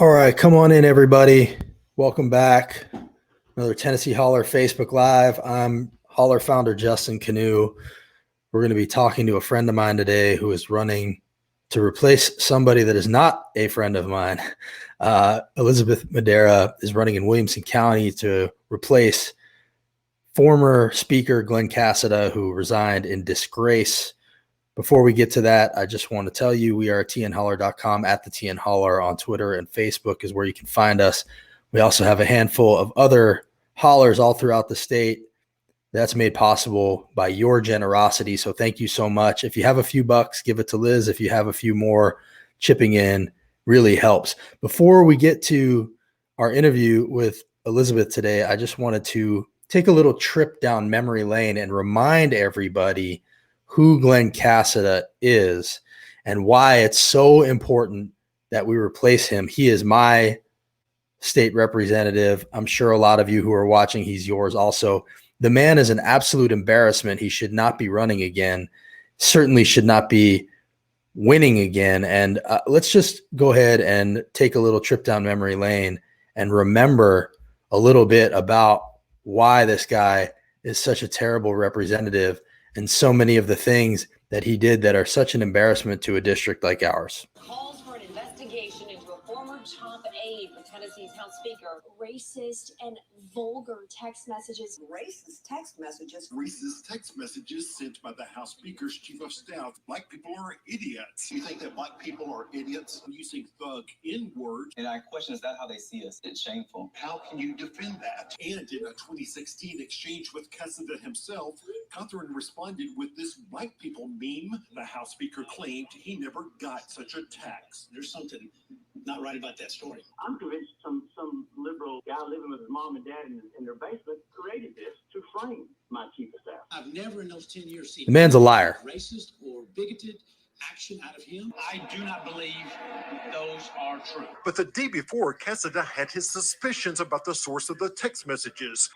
All right, come on in, everybody. Welcome back. Another Tennessee Holler Facebook Live. I'm Holler founder Justin Canoe. We're going to be talking to a friend of mine today who is running to replace somebody that is not a friend of mine. Elizabeth MADEIRA is running in Williamson County to replace former Speaker Glenn Casada, who resigned in disgrace. Before we get to that, I just want to tell you we are at tnholler.com, at the tnholler on Twitter, and Facebook is where you can find us. We also have a handful of other hollers all throughout the state. That's made possible by your generosity. So thank you so much. If you have a few bucks, give it to Liz. If you have a few more, chipping in really helps. Before we get to our interview with Elizabeth today, I just wanted to take a little trip down memory lane and remind everybody who Glenn Casada is and why it's so important that we replace him. He is my state representative. I'm sure a lot of you who are watching, he's yours also. The man is an absolute embarrassment. He should not be running again, certainly should not be winning again. And let's just go ahead and take a little trip down memory lane and remember a little bit about why this guy is such a terrible representative and so many of the things that he did that are such an embarrassment to a district like ours. Calls for an investigation into a former top aide for Tennessee's House Speaker. Racist and vulgar text messages. Racist text messages. Racist text messages sent by the House Speaker's Chief of Staff. Black people are idiots. You think that black people are idiots? Using thug N-word. And I question, is that how they see us? It's shameful. How can you defend that? And in a 2016 exchange with Casada himself, Catherine responded with this black people meme. The House Speaker claimed he never got such a text. There's something not right about that story. I'm convinced some liberal guy living with his mom and dad in their basement created this to frame my chief of staff. I've never in those 10 years seen The man's a liar. Racist or bigoted action out of him. I do not believe those are true. But the day before, Casada had his suspicions about the source of the text messages.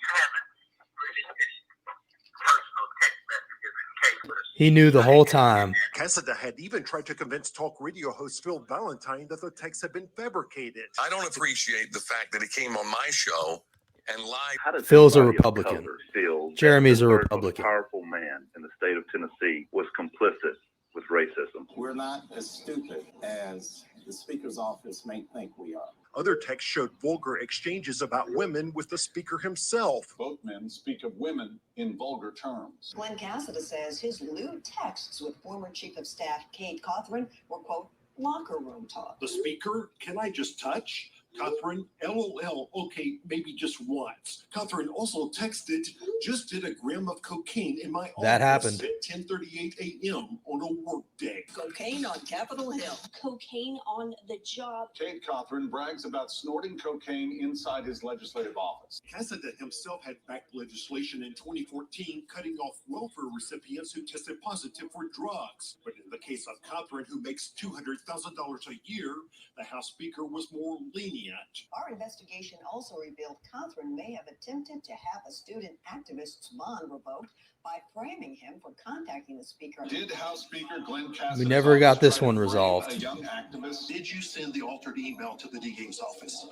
He knew the whole time. Casada had even tried to convince talk radio host Phil Valentine that the texts had been fabricated. I don't appreciate the fact that he came on my show and lied. Phil's a Republican. Jeremy's a Republican. Powerful man in the state of Tennessee was complicit with racism. We're not as stupid as the Speaker's office may think we are. Other texts showed vulgar exchanges about women with the Speaker himself. Both men speak of women in vulgar terms. Glenn Casada says his lewd texts with former Chief of Staff Kate Catherine were, quote, locker room talk. The Speaker, can I just touch? Catherine, LOL, okay, maybe just once. Catherine also texted, just did a gram of cocaine in my That office happened. at 10:38 a.m. on a work day. Cocaine on Capitol Hill. Cocaine on the job. Kate Catherine brags about snorting cocaine inside his legislative office. Casada himself had backed legislation in 2014 cutting off welfare recipients who tested positive for drugs. But in the case of Catherine, who makes $200,000 a year, the House Speaker was more lenient. Our investigation also revealed Catherine may have attempted to have a student activist's bond revoked by framing him for contacting the Speaker. Did House Speaker Glenn Casada We never got this one resolved. a young activist? Did you send the altered email to the DA's office?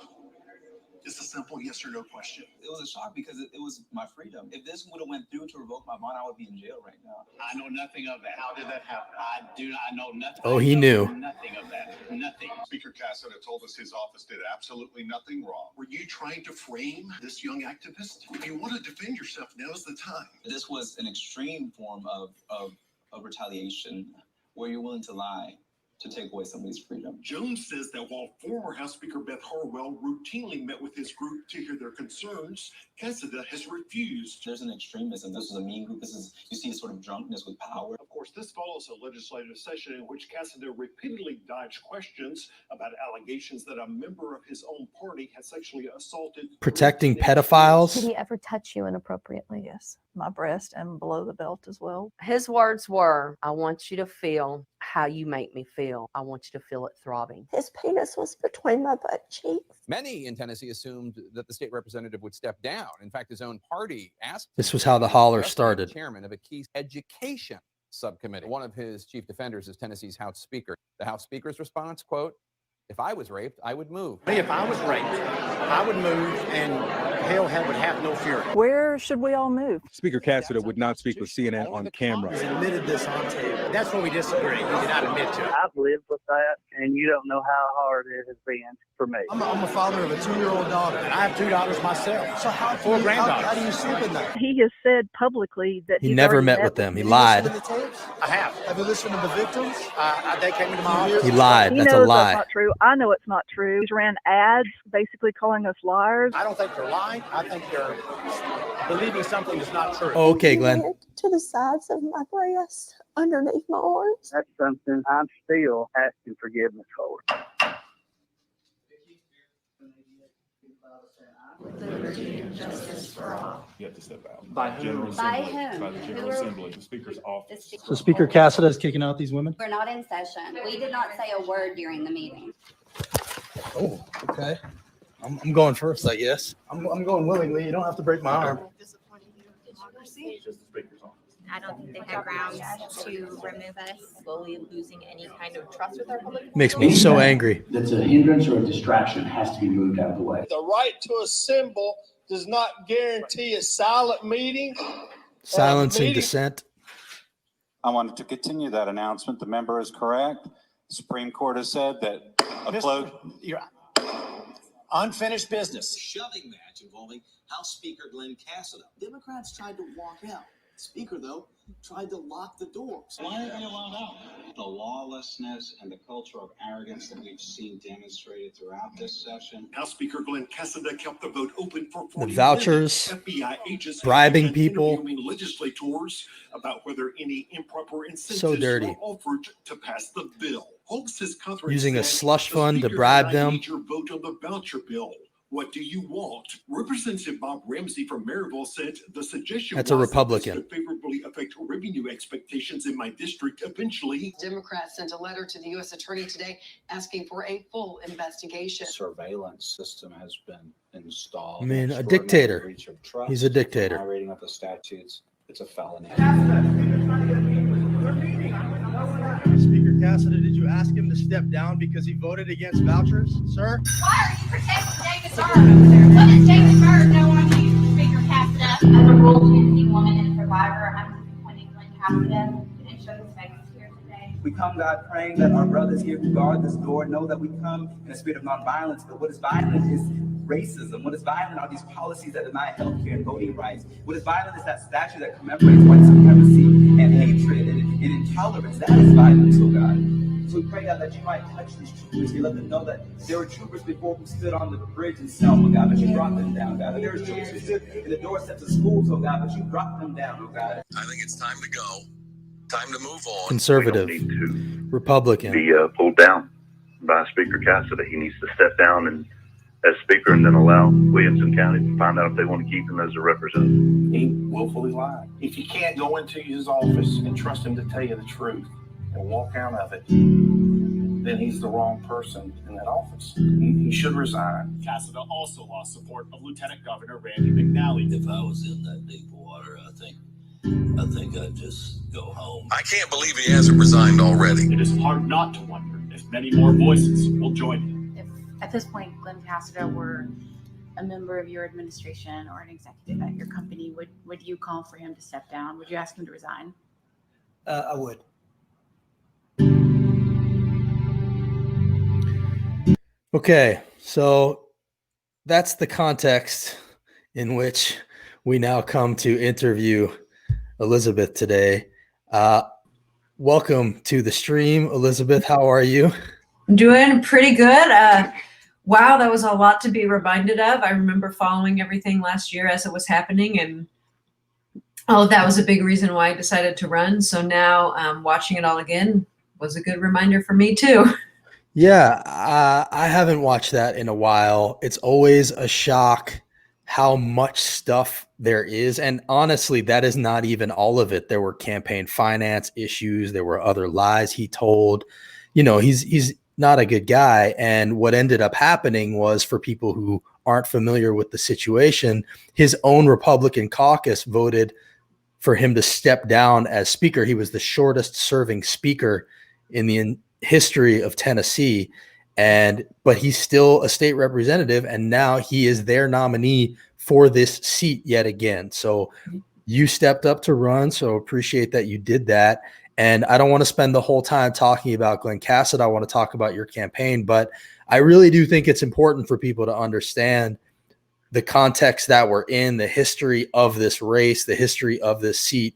It's a simple yes or no question. It was a shock because it was my freedom. If this would have went through to revoke my bond, I would be in jail right now. I know nothing of that. How did that happen? I know nothing. Oh, he knew. Nothing of that. Nothing. Speaker Casada told us his office did absolutely nothing wrong. Were you trying to frame this young activist? If you want to defend yourself, now's the time. This was an extreme form of retaliation where you're willing to lie to take away somebody's freedom. Jones says that while former House Speaker Beth Harwell routinely met with his group to hear their concerns, Casada has refused. There's an extremism. This is a mean group. You see a sort of drunkenness with power. Of course, this follows a legislative session in which Casada repeatedly dodged questions about allegations that a member of his own party had sexually assaulted. Protecting pedophiles. Did he ever touch you inappropriately? Yes. My breast and below the belt as well. His words were, I want you to feel how you make me feel. I want you to feel it throbbing. His penis was between my butt cheeks. Many in Tennessee assumed that the state representative would step down. In fact, his own party asked. This was how the holler started. Chairman of a key education subcommittee. One of his chief defenders is Tennessee's House Speaker. The House Speaker's response, quote, If I was raped, I would move. If I was raped, I would move and hell would have no fury. Where should we all move? Speaker Casada would not speak with CNN on camera. He's admitted this on tape. That's where we disagree. He did not admit to it. I've lived with that, and you don't know how hard it has been for me. I'm a father of a 2-year-old daughter. And I have 2 daughters myself. So how Four granddaughters. How do you sleep at night? He has said publicly that He he's never already met with them. He them. lied. I have. Have you listened to the victims? They came into my office. He lied. He That's knows a lie. that's not true. I know it's not true. He's ran ads basically calling us liars. I don't think they're lying. I think they're believing something that's not true. Okay, Glenn. To the sides of my breast, underneath my arms. That's something I'm still asking forgiveness for. You have to step out. By whom? By whom? By the General Assembly, the Speaker's office. So Speaker Casada is kicking out these women? We're not in session. We did not say a word during the meeting. Oh, okay. I'm going first, I guess. I'm going willingly. You don't have to break my arm. Just the Speaker's office. I don't think they have grounds to remove us. Slowly losing any kind of trust with our public. Makes me so angry. That's a hindrance or a distraction has to be moved out of the way. The right to assemble does not guarantee a silent meeting. Silencing dissent. I wanted to continue that announcement. The member is correct. The Supreme Court has said that You're unfinished business. Shoving match involving House Speaker Glenn Casada. Democrats tried to walk out. Speaker, though, tried to lock the doors. Why aren't we allowed out? The lawlessness and the culture of arrogance that we've seen demonstrated throughout this session. House Speaker Glenn Casada kept the vote open for 40 The vouchers, minutes. FBI agents bribing people. interviewing legislators about whether any improper incentives So dirty. were offered to pass the bill. Holmes says Conference Using a said slush the fund to Speaker bribe did not them. need your vote on the voucher bill. What do you want? Representative Bob Ramsey from Maryville said the suggestion That's a was that Republican. this could favorably affect revenue expectations in my district eventually. Democrats sent a letter to the U.S. Attorney today asking for a full investigation. Surveillance system has been installed. I mean, a Extraordinary dictator. breach of trust. He's a dictator. My reading of the statutes, it's a felony. Speaker Casada, did you ask him to step down because he voted against vouchers, sir? Why are you protecting David Byrd over there? What does David Byrd know on you, Speaker Casada? As a Rule 10 woman and survivor, I'm disappointed Glenn Casada didn't show his face here today. We come, God, praying that our brothers here who guard this door know that we come in a spirit of nonviolence, but what is violent is racism. What is violent are these policies that deny healthcare and voting rights. What is violent is that statue that commemorates white supremacy and hatred and intolerance. That is violence, oh God. So we pray, God, that you might touch these troopers. You let them know that there were troopers before who stood on the bridge in Selma, God, but you brought them down, God. And there were troopers who stood in the doorsteps of schools, oh God, but you brought them down, oh God. I think it's time to go. Time to move on. Conservative, We don't need to Republican. be pulled down by Speaker Casada. He needs to step down and as Speaker and then allow Williamson County to find out if they want to keep him as a representative. He willfully lied. If you can't go into his office and trust him to tell you the truth and walk out of it, then he's the wrong person in that office. He should resign. Casada also lost support of Lieutenant Governor Randy McNally. If I was in that deep water, I think I'd just go home. I can't believe he hasn't resigned already. It is hard not to wonder if many more voices will join him. If at this point Glenn Casada were a member of your administration or an executive at your company, would you call for him to step down? Would you ask him to resign? I would. Okay, so that's the context in which we now come to interview Elizabeth today. Welcome to the stream, Elizabeth. How are you? Doing pretty good. Wow, that was a lot to be reminded of. I remember following everything last year as it was happening, and all of that was a big reason why I decided to run. So now watching it all again was a good reminder for me too. Yeah, I haven't watched that in a while. It's always a shock how much stuff there is. And honestly, that is not even all of it. There were campaign finance issues. There were other lies he told. You know, he's not a good guy. And what ended up happening was, for people who aren't familiar with the situation, his own Republican caucus voted for him to step down as speaker. He was the shortest serving speaker in the history of Tennessee. but he's still a state representative, and now he is their nominee for this seat yet again. So you stepped up to run, so appreciate that you did that. And I don't want to spend the whole time talking about Glenn Casada. I want to talk about your campaign, but I really do think it's important for people to understand the context that we're in, the history of this race, the history of this seat,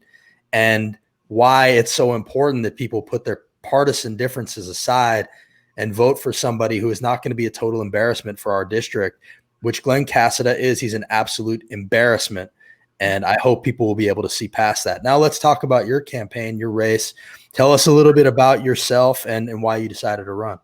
and why it's so important that people put their partisan differences aside and vote for somebody who is not going to be a total embarrassment for our district, which Glenn Casada is. He's an absolute embarrassment. And I hope people will be able to see past that. Now let's talk about your campaign, your race. Tell us a little bit about yourself and why you decided to run.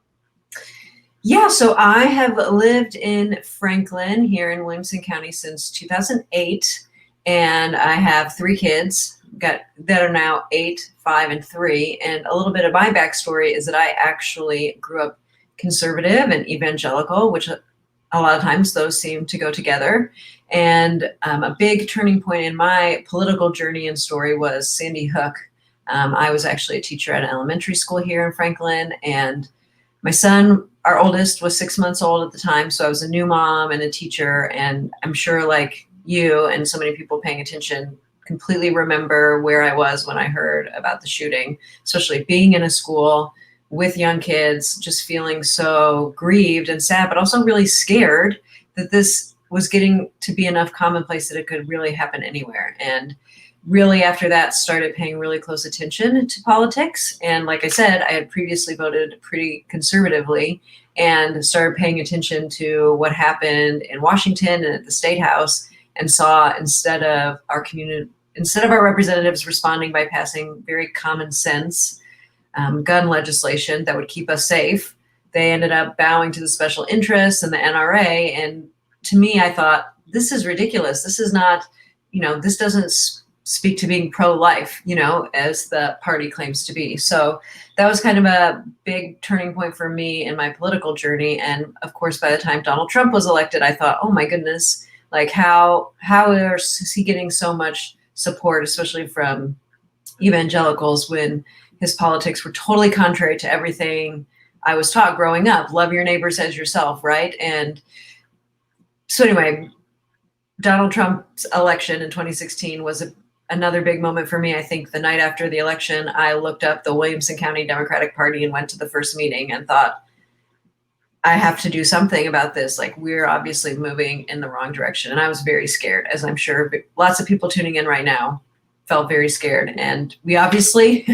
Yeah, so I have lived in Franklin here in Williamson County since 2008, and I have 3 kids that are now 8, 5, and 3. And a little bit of my backstory is that I actually grew up conservative and evangelical, which a lot of times those seem to go together. And a big turning point in my political journey and story was Sandy Hook. I was actually a teacher at an elementary school here in Franklin, and my son, our oldest, was 6 months old at the time. So I was a new mom and a teacher. And I'm sure, like you and so many people paying attention, completely remember where I was when I heard about the shooting, especially being in a school with young kids, just feeling so grieved and sad, but also really scared that this was getting to be enough commonplace that it could really happen anywhere. And really after that started paying really close attention to politics. And like I said, I had previously voted pretty conservatively and started paying attention to what happened in Washington and at the State House, and saw instead of our representatives responding by passing very common sense gun legislation that would keep us safe, they ended up bowing to the special interests and the NRA. And to me, I thought, this is ridiculous. This is not, this doesn't speak to being pro-life, as the party claims to be. So that was kind of a big turning point for me in my political journey. And of course, by the time Donald Trump was elected, I thought, oh my goodness, like how is he getting so much support, especially from evangelicals, when his politics were totally contrary to everything I was taught growing up. Love your neighbors as yourself, right? And so anyway, Donald Trump's election in 2016 was another big moment for me. I think the night after the election, I looked up the Williamson County Democratic Party and went to the first meeting and thought, I have to do something about this. Like, we're obviously moving in the wrong direction. And I was very scared, as I'm sure lots of people tuning in right now felt very scared. And we obviously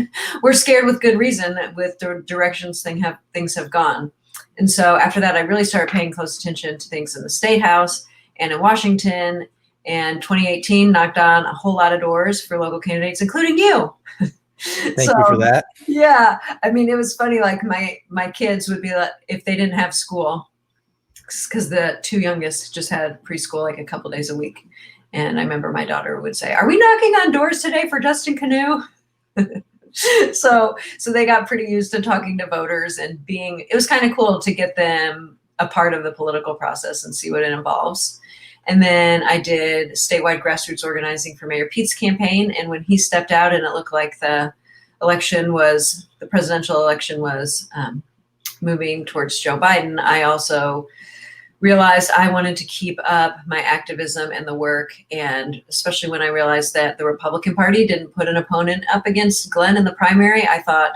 were scared with good reason with the directions things have gone. And so after that, I really started paying close attention to things in the State House and in Washington. And 2018 knocked on a whole lot of doors for local candidates, including you. Thank you for that. Yeah. I mean, it was funny. Like my kids would be like, if they didn't have school, because the 2 youngest just had preschool like a couple days a week. And I remember my daughter would say, are we knocking on doors today for Justin Canoe? So they got pretty used to talking to voters and it was kind of cool to get them a part of the political process and see what it involves. And then I did statewide grassroots organizing for Mayor Pete's campaign. And when he stepped out and it looked like the presidential election was moving towards Joe Biden, I also realized I wanted to keep up my activism and the work. And especially when I realized that the Republican Party didn't put an opponent up against Glenn in the primary, I thought,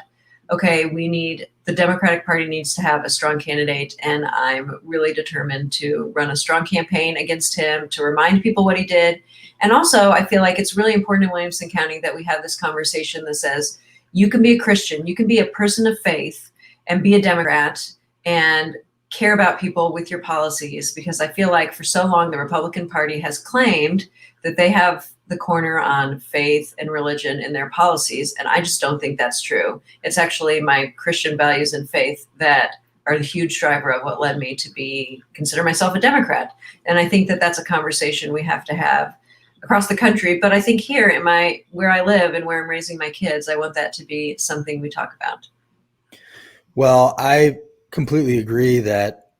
okay, the Democratic Party needs to have a strong candidate. And I'm really determined to run a strong campaign against him, to remind people what he did. And also, I feel like it's really important in Williamson County that we have this conversation that says, you can be a Christian, you can be a person of faith and be a Democrat and care about people with your policies, because I feel like for so long the Republican Party has claimed that they have the corner on faith and religion in their policies, and I just don't think that's true. It's actually my Christian values and faith that are the huge driver of what led me to consider myself a Democrat. And I think that that's a conversation we have to have across the country. But I think here in where I live and where I'm raising my kids, I want that to be something we talk about. Well, I completely agree that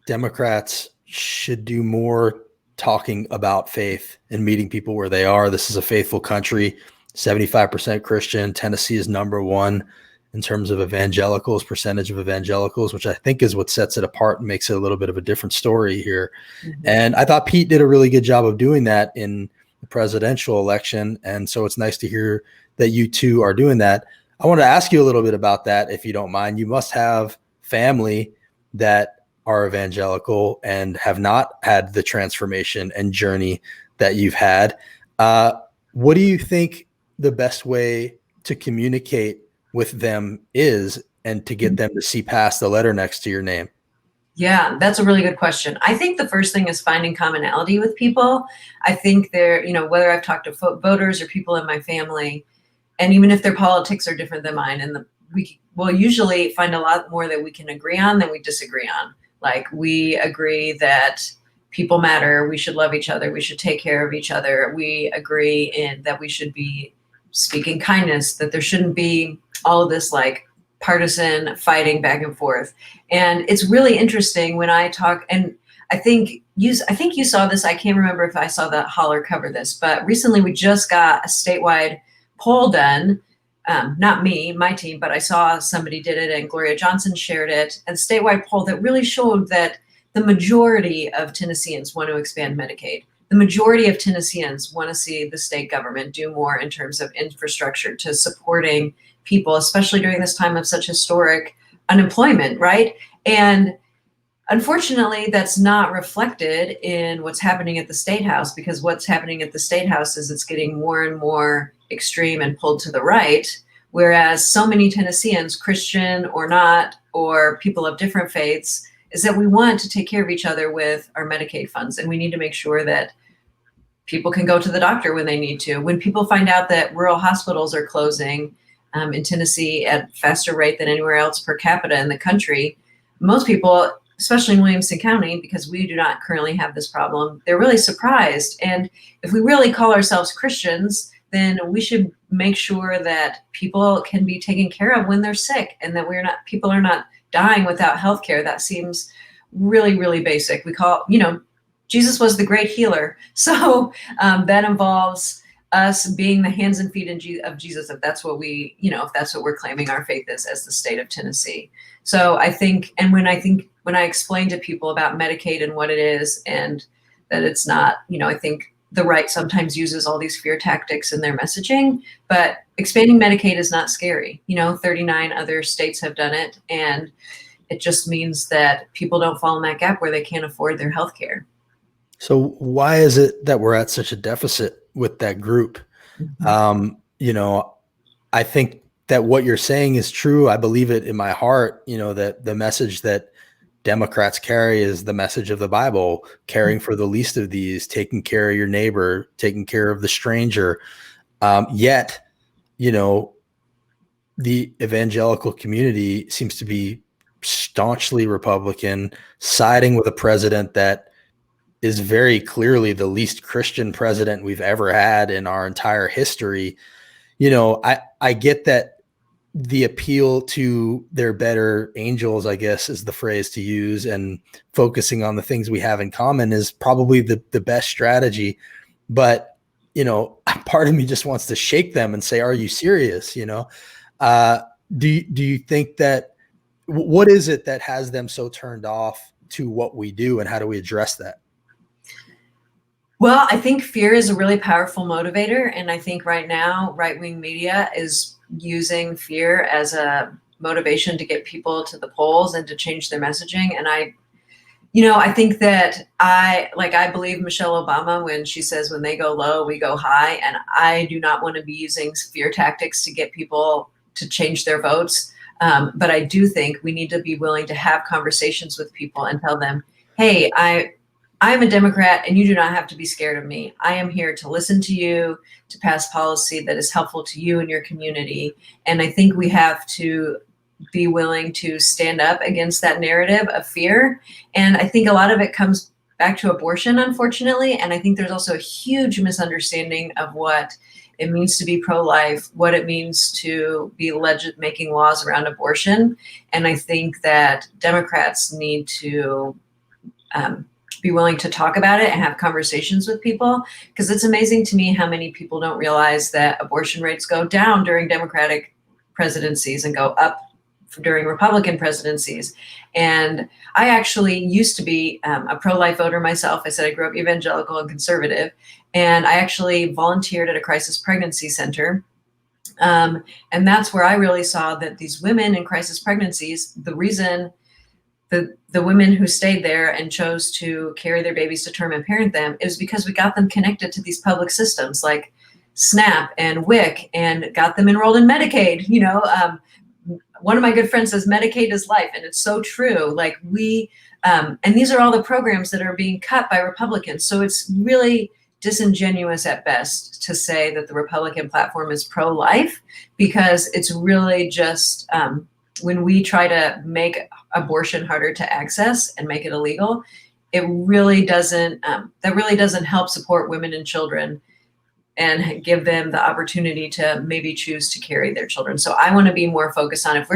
Democrats should do more talking about faith and meeting people where they are. This is a faithful country, 75% Christian. Tennessee is #1 in terms of evangelicals, percentage of evangelicals, which I think is what sets it apart and makes it a little bit of a different story here. And I thought Pete did a really good job of doing that in the presidential election. And so it's nice to hear that you two are doing that. I want to ask you a little bit about that, if you don't mind. You must have family that are evangelical and have not had the transformation and journey that you've had. What do you think the best way to communicate with them is, and to get them to see past the letter next to your name? Yeah, that's a really good question. I think the first thing is finding commonality with people. I think they're, whether I've talked to voters or people in my family, and even if their politics are different than mine, and we will usually find a lot more that we can agree on than we disagree on. Like, we agree that people matter, we should love each other, we should take care of each other. We agree that we should be speaking kindness, that there shouldn't be all of this like partisan fighting back and forth. And it's really interesting when I talk, and I think you saw this. I can't remember if I saw the Holler cover this, but recently we just got a statewide poll done. Not me, my team, but I saw somebody did it, and Gloria Johnson shared it, a statewide poll that really showed that the majority of Tennesseans want to expand Medicaid. The majority of Tennesseans want to see the state government do more in terms of infrastructure to supporting people, especially during this time of such historic unemployment, right? And unfortunately, that's not reflected in what's happening at the State House, because what's happening at the State House is it's getting more and more extreme and pulled to the right, whereas so many Tennesseans, Christian or not, or people of different faiths, is that we want to take care of each other with our Medicaid funds, and we need to make sure that people can go to the doctor when they need to. When people find out that rural hospitals are closing in Tennessee at a faster rate than anywhere else per capita in the country, most people, especially in Williamson County, because we do not currently have this problem, they're really surprised. And if we really call ourselves Christians, then we should make sure that people can be taken care of when they're sick, and that people are not dying without health care. That seems really, really basic. We call, Jesus was the great healer. So that involves us being the hands and feet of Jesus, if that's what if that's what we're claiming our faith is as the state of Tennessee. So I think, and when I explain to people about Medicaid and what it is, and that it's not, I think the right sometimes uses all these fear tactics in their messaging, but expanding Medicaid is not scary. 39 other states have done it, and it just means that people don't fall in that gap where they can't afford their health care. So why is it that we're at such a deficit with that group? I think that what you're saying is true. I believe it in my heart, that the message that Democrats carry is the message of the Bible, caring for the least of these, taking care of your neighbor, taking care of the stranger. Yet, the evangelical community seems to be staunchly Republican, siding with a president that is very clearly the least Christian president we've ever had in our entire history. I get that the appeal to their better angels, I guess is the phrase to use, and focusing on the things we have in common is probably the best strategy. But, part of me just wants to shake them and say, are you serious? Do you think that, what is it that has them so turned off to what we do, and how do we address that? Well, I think fear is a really powerful motivator. And I think right now, right-wing media is using fear as a motivation to get people to the polls and to change their messaging. And I think that I believe Michelle Obama when she says, when they go low, we go high. And I do not want to be using fear tactics to get people to change their votes. But I do think we need to be willing to have conversations with people and tell them, hey, I'm a Democrat, and you do not have to be scared of me. I am here to listen to you, to pass policy that is helpful to you and your community. And I think we have to be willing to stand up against that narrative of fear. And I think a lot of it comes back to abortion, unfortunately. And I think there's also a huge misunderstanding of what it means to be pro-life, what it means to be making laws around abortion. And I think that Democrats need to be willing to talk about it and have conversations with people, because it's amazing to me how many people don't realize that abortion rates go down during Democratic presidencies and go up during Republican presidencies. And I actually used to be a pro-life voter myself. I said I grew up evangelical and conservative, and I actually volunteered at a crisis pregnancy center. And that's where I really saw that these women in crisis pregnancies, the reason the women who stayed there and chose to carry their babies to term and parent them is because we got them connected to these public systems like SNAP and WIC and got them enrolled in Medicaid. You know, one of my good friends says Medicaid is life, and it's so true. Like and these are all the programs that are being cut by Republicans. So it's really disingenuous at best to say that the Republican platform is pro-life, because it's really just when we try to make abortion harder to access and make it illegal, it really doesn't, that really doesn't help support women and children and give them the opportunity to maybe choose to carry their children. So I want to be more focused on, if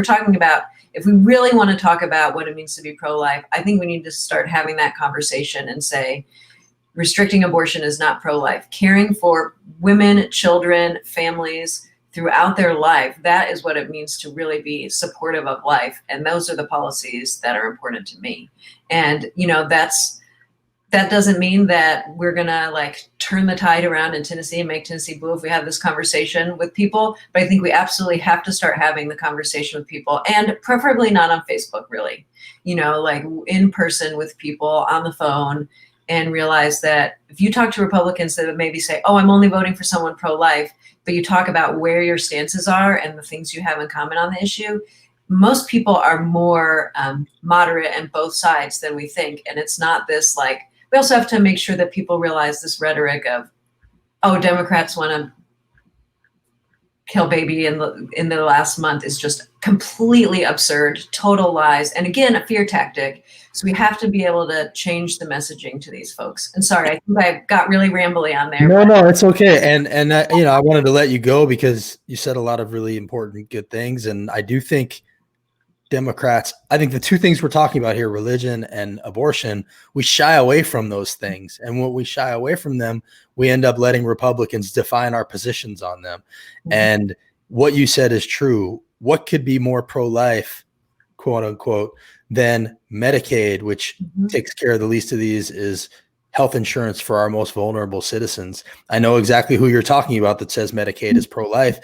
we really want to talk about what it means to be pro-life, I think we need to start having that conversation and say, restricting abortion is not pro-life. Caring for women, children, families throughout their life, that is what it means to really be supportive of life. And those are the policies that are important to me. And, you know, that doesn't mean that we're gonna like turn the tide around in Tennessee and make Tennessee blue if we have this conversation with people. But I think we absolutely have to start having the conversation with people, and preferably not on Facebook, really, you know, like in person with people on the phone, and realize that if you talk to Republicans that would maybe say, oh, I'm only voting for someone pro-life, but you talk about where your stances are and the things you have in common on the issue, most people are more moderate on both sides than we think. And it's not this like, we also have to make sure that people realize this rhetoric of, oh, Democrats want to kill baby in the last month is just completely absurd, total lies. And again, a fear tactic. So we have to be able to change the messaging to these folks. And sorry, I think I got really rambly on there. No, it's okay. And you know, I wanted to let you go because you said a lot of really important, good things. And I do think Democrats, I think the two things we're talking about here, religion and abortion, we shy away from those things. And when we shy away from them, we end up letting Republicans define our positions on them. Mm-hmm. And what you said is true. What could be more pro-life, quote unquote, than Medicaid, which takes care of the least of these, is health insurance for our most vulnerable citizens. I know exactly who you're talking about that says Medicaid is pro-life.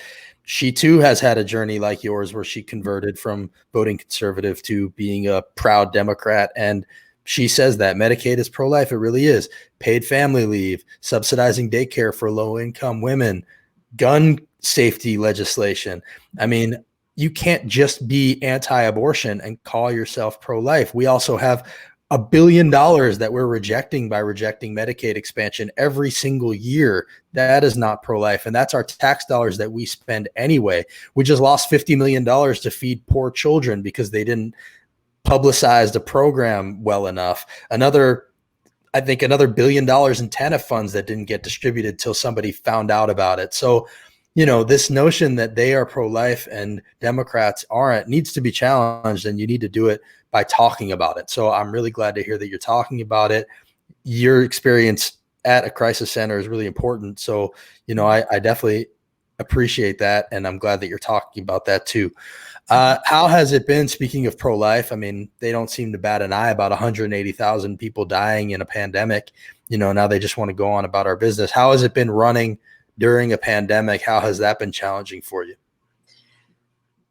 She too has had a journey like yours where she converted from voting conservative to being a proud Democrat. And she says that Medicaid is pro-life. It really is. Paid family leave, subsidizing daycare for low-income women, gun safety legislation. I mean, you can't just be anti-abortion and call yourself pro-life. We also have $1 billion that we're rejecting by rejecting Medicaid expansion every single year. That is not pro-life. And that's our tax dollars that we spend anyway. We just lost $50 million to feed poor children because they didn't publicize the program well enough. I think another $1 billion in TANF funds that didn't get distributed till somebody found out about it. So, you know, this notion that they are pro-life and Democrats aren't needs to be challenged, and you need to do it by talking about it. So I'm really glad to hear that you're talking about it. Your experience at a crisis center is really important. So, you know, I definitely appreciate that. And I'm glad that you're talking about that too. How has it been, speaking of pro-life? I mean, they don't seem to bat an eye about 180,000 people dying in a pandemic. You know, now they just want to go on about our business. How has it been running during a pandemic? How has that been challenging for you?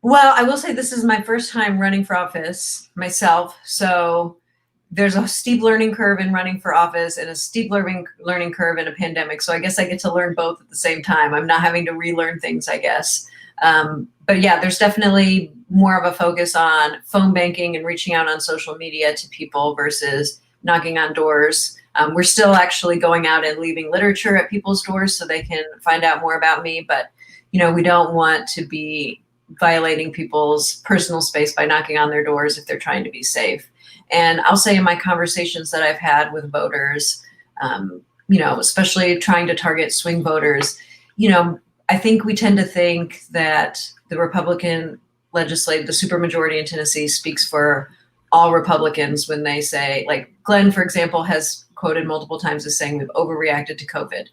Well, I will say this is my first time running for office myself. So there's a steep learning curve in running for office and a steep learning curve in a pandemic. So I guess I get to learn both at the same time. I'm not having to relearn things, I guess. But yeah, there's definitely more of a focus on phone banking and reaching out on social media to people versus knocking on doors. We're still actually going out and leaving literature at people's doors so they can find out more about me. But, you know, we don't want to be violating people's personal space by knocking on their doors if they're trying to be safe. And I'll say in my conversations that I've had with voters, you know, especially trying to target swing voters, you know, I think we tend to think that the Republican legislative, the supermajority in Tennessee speaks for all Republicans when they say, like Glenn, for example, has quoted multiple times as saying we've overreacted to COVID.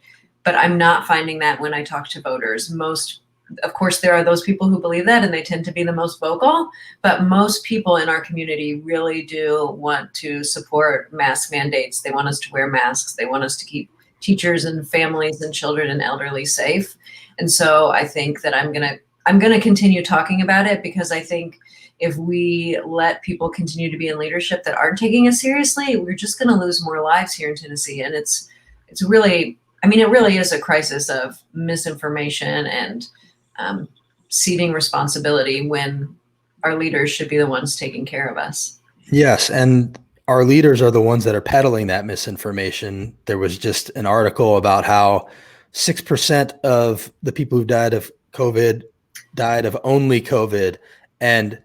But I'm not finding that when I talk to voters. Most of course, there are those people who believe that, and they tend to be the most vocal, but most people in our community really do want to support mask mandates. They want us to wear masks. They want us to keep teachers and families and children and elderly safe. And so I think that I'm gonna continue talking about it, because I think if we let people continue to be in leadership that aren't taking us seriously, we're just gonna lose more lives here in Tennessee. And it's really, I mean, it really is a crisis of misinformation and ceding responsibility when our leaders should be the ones taking care of us. Yes, and our leaders are the ones that are peddling that misinformation. There was just an article about how 6% of the people who died of COVID died of only COVID, and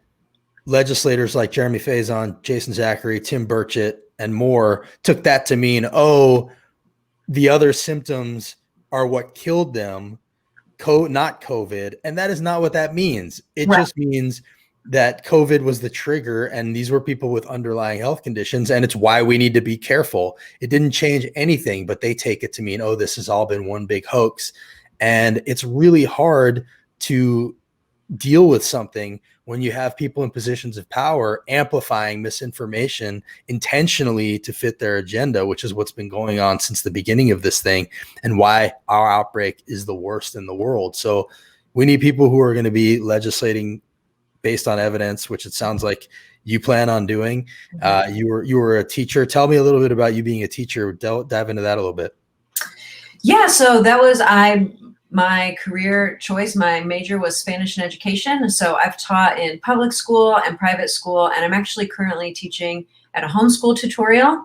legislators like Jeremy Faison, Jason Zachary, Tim Burchett, and more took that to mean, oh, the other symptoms are what killed them, not COVID. And that is not what that means. It just means that COVID was the trigger, and these were people with underlying health conditions, and it's why we need to be careful. It didn't change anything, but they take it to mean, oh, this has all been one big hoax. And it's really hard to deal with something when you have people in positions of power amplifying misinformation intentionally to fit their agenda, which is what's been going on since the beginning of this thing, and why our outbreak is the worst in the world. So we need people who are going to be legislating based on evidence, which it sounds like you plan on doing. You were a teacher. Tell me a little bit about you being a teacher. Dive into that a little bit. Yeah, so that was my career choice. My major was Spanish and education. So I've taught in public school and private school, and I'm actually currently teaching at a homeschool tutorial,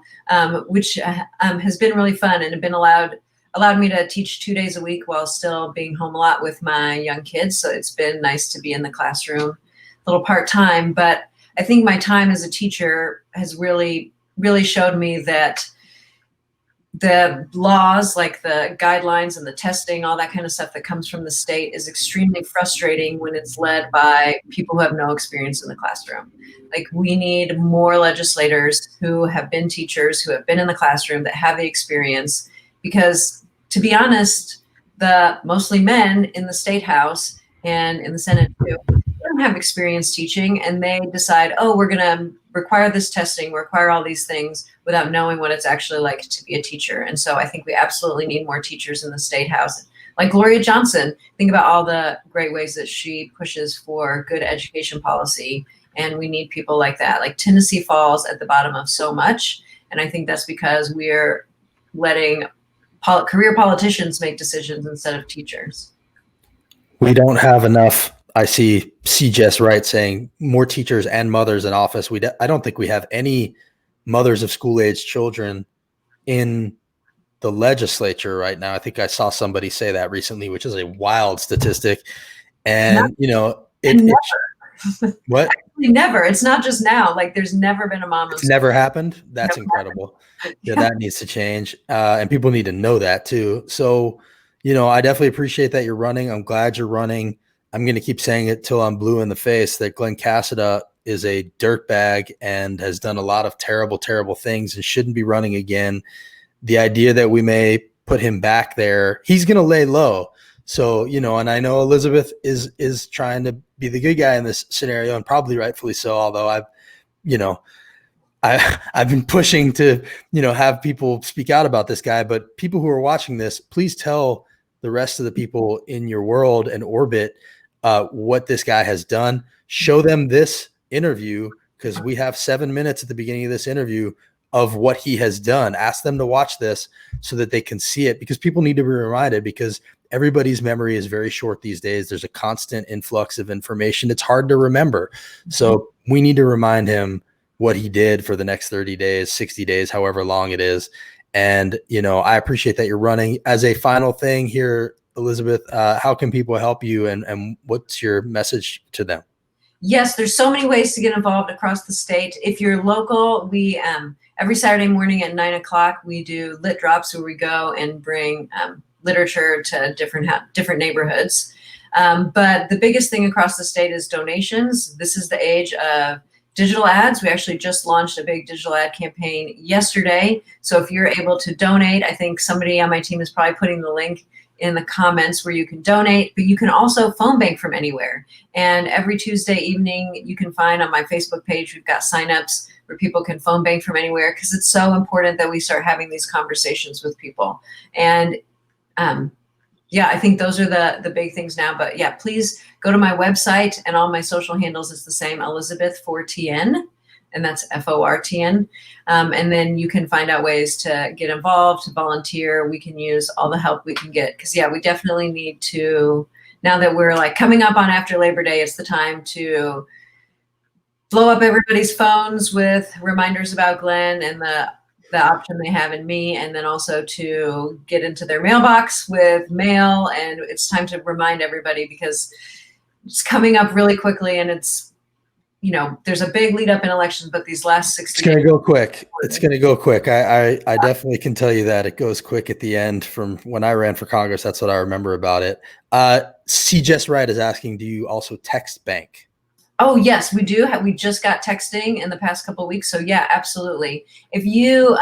which has been really fun and have been allowed me to teach 2 days a week while still being home a lot with my young kids. So it's been nice to be in the classroom a little part-time. But I think my time as a teacher has really, really showed me that the laws, like the guidelines and the testing, all that kind of stuff that comes from the state, is extremely frustrating when it's led by people who have no experience in the classroom. Like, we need more legislators who have been teachers, who have been in the classroom, that have the experience, because, to be honest, the mostly men in the state house and in the Senate too, they don't have experience teaching, and they decide, oh, we're going to require this testing, require all these things, without knowing what it's actually like to be a teacher. And so I think we absolutely need more teachers in the state house. Like Gloria Johnson, think about all the great ways that she pushes for good education policy. And we need people like that. Like, Tennessee falls at the bottom of so much. And I think that's because we're letting career politicians make decisions instead of teachers. We don't have enough. I see CJS Wright saying more teachers and mothers in office. I don't think we have any mothers of school-age children in the legislature right now. I think I saw somebody say that recently, which is a wild statistic. And, what? Actually, never. It's not just now. Like, there's never been a mom. It's never happened. That's incredible. Yeah, that needs to change. And people need to know that too. So, I definitely appreciate that you're running. I'm glad you're running. I'm going to keep saying it till I'm blue in the face that Glenn Casada is a dirtbag and has done a lot of terrible, terrible things and shouldn't be running again. The idea that we may put him back there, he's going to lay low. So, and I know Elizabeth is trying to be the good guy in this scenario, and probably rightfully so, although I've been pushing to, have people speak out about this guy. But people who are watching this, please tell the rest of the people in your world and orbit what this guy has done. Show them this interview, because we have 7 minutes at the beginning of this interview of what he has done. Ask them to watch this so that they can see it, because people need to be reminded, because everybody's memory is very short these days. There's a constant influx of information. It's hard to remember. So we need to remind him what he did for the next 30 days, 60 days, however long it is. And, I appreciate that you're running. As a final thing here, Elizabeth, how can people help you, and what's your message to them? Yes, there's so many ways to get involved across the state. If you're local, we every Saturday morning at 9 o'clock, we do lit drops, where we go and bring literature to different neighborhoods. But the biggest thing across the state is donations. This is the age of digital ads. We actually just launched a big digital ad campaign yesterday. So if you're able to donate, I think somebody on my team is probably putting the link in the comments where you can donate, but you can also phone bank from anywhere. And every Tuesday evening, you can find on my Facebook page, we've got signups where people can phone bank from anywhere, because it's so important that we start having these conversations with people. And yeah, I think those are the big things now. But yeah, please go to my website, and all my social handles is the same, Elizabeth4TN, and that's FORTN. And then you can find out ways to get involved, to volunteer. We can use all the help we can get, because yeah, we definitely need to, now that we're like coming up on after Labor Day, it's the time to blow up everybody's phones with reminders about Glenn and the option they have in me, and then also to get into their mailbox with mail. And it's time to remind everybody, because it's coming up really quickly, and it's, you know, there's a big lead up in elections, but these last 60 It's going to go quick. It's going to go quick. I definitely can tell you that it goes quick at the end. From when I ran for Congress, that's what I remember about it. C. Just Right is asking, do you also text bank? Oh yes, we do. We just got texting in the past couple of weeks. So yeah, absolutely. If you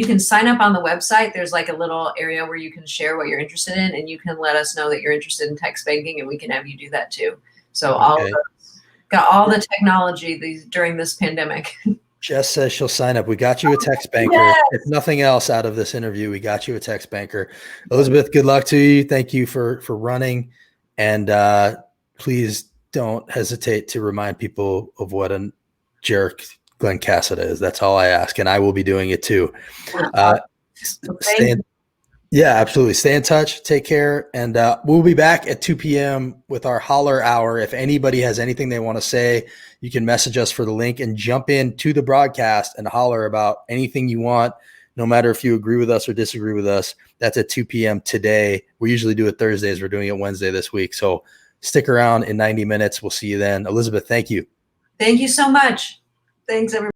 can sign up on the website, there's like a little area where you can share what you're interested in, and you can let us know that you're interested in text banking, and we can have you do that too. So Okay. got all the technology during this pandemic. Jess says she'll sign up. We got you a text banker. Yes. If nothing else out of this interview, we got you a text banker. Elizabeth, good luck to you. Thank you for running. And please don't hesitate to remind people of what a jerk Glenn Casada is. That's all I ask. And I will be doing it too. Yeah, absolutely. Stay in touch. Take care. And we'll be back at 2 p.m. with our holler hour. If anybody has anything they want to say, you can message us for the link and jump into the broadcast and holler about anything you want, no matter if you agree with us or disagree with us. That's at 2 p.m. today. We usually do it Thursdays. We're doing it Wednesday this week. So stick around in 90 minutes. We'll see you then. Elizabeth, thank you. Thank you so much. Thanks, everybody.